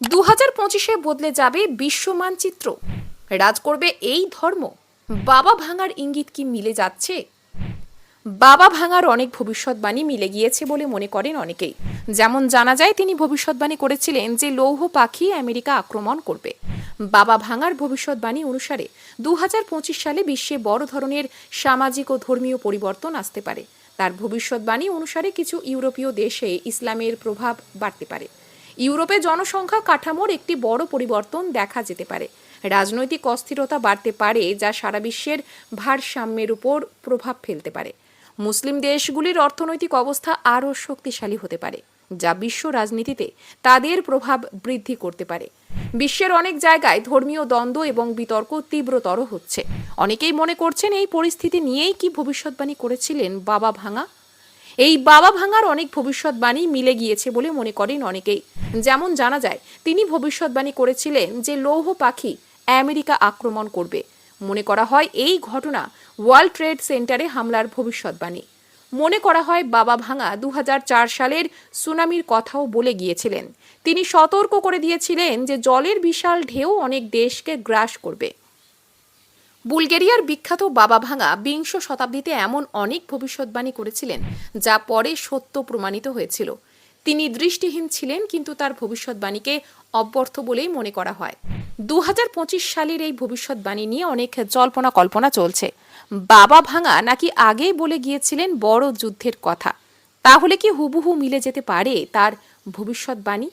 2025-এ বদলে যাবে বিশ্ব মানচিত্র, রাজ করবে এই ধর্ম। বাবা ভাঙার ইঙ্গিত কি মিলে যাচ্ছে? বাবা ভাঙার অনেক ভবিষ্যৎবাণী মিলে গিয়েছে বলে মনে করেন অনেকেই। যেমন জানা যায়, তিনি ভবিষ্যৎবাণী করেছিলেন যে লৌহ পাখি আমেরিকা আক্রমণ করবে। বাবা ভাঙার ভবিষ্যৎবাণী অনুসারে 2025 সালে বিশ্বে বড় ধরনের সামাজিক ও ধর্মীয় পরিবর্তন আসতে পারে। তার ভবিষ্যৎবাণী অনুসারে কিছু ইউরোপীয় দেশে ইসলামের প্রভাব বাড়তে পারে। ইউরোপে জনসংখ্যা কাঠামোর একটি বড় পরিবর্তন দেখা যেতে পারে। রাজনৈতিক অস্থিরতা বাড়তে পারে, যা সারা বিশ্বের ভারসাম্যের উপর প্রভাব ফেলতে পারে। মুসলিম দেশগুলির অর্থনৈতিক অবস্থা আরও শক্তিশালী হতে পারে, যা বিশ্ব রাজনীতিতে তাদের প্রভাব বৃদ্ধি করতে পারে। বিশ্বের অনেক জায়গায় ধর্মীয় দ্বন্দ্ব এবং বিতর্ক তীব্রতর হচ্ছে। অনেকেই মনে করছেন এই পরিস্থিতি নিয়েই কি ভবিষ্যৎবাণী করেছিলেন বাবা ভাঙা। এই বাবা ভাঙার অনেক ভবিষ্যৎবাণী মিলে গিয়েছে বলে মনে করেন অনেকেই। যেমন জানা যায়, তিনি ভবিষ্যৎবাণী করেছিলেন যে লৌহ পাখি আমেরিকা আক্রমণ করবে। মনে করা হয় এই ঘটনা ওয়ার্ল্ড ট্রেড সেন্টারে হামলার ভবিষ্যৎবাণী। মনে করা হয় বাবা ভাঙা 2004 সালের সুনামির কথাও বলে গিয়েছিলেন। তিনি সতর্ক করে দিয়েছিলেন যে জলের বিশাল ঢেউ অনেক দেশকে গ্রাস করবে। বুলগেরিয়ার বিখ্যাত বাবা ভাঙা 20 শতাব্দীতে এমন অনেক ভবিষ্যৎবাণী করেছিলেন যা পরে সত্য প্রমাণিত হয়েছিল। তিনি দৃষ্টিহীন ছিলেন, কিন্তু তার ভবিষ্যৎবাণীকে অব্যর্থ বলেই মনে করা হয়। 2025 সালের এই ভবিষ্যৎবাণী নিয়ে অনেক জল্পনা কল্পনা চলছে। বাবা ভাঙা নাকি আগেই বলে গিয়েছিলেন বড় যুদ্ধের কথা। তাহলে কি হুবহু মিলে যেতে পারে তার ভবিষ্যৎবাণী?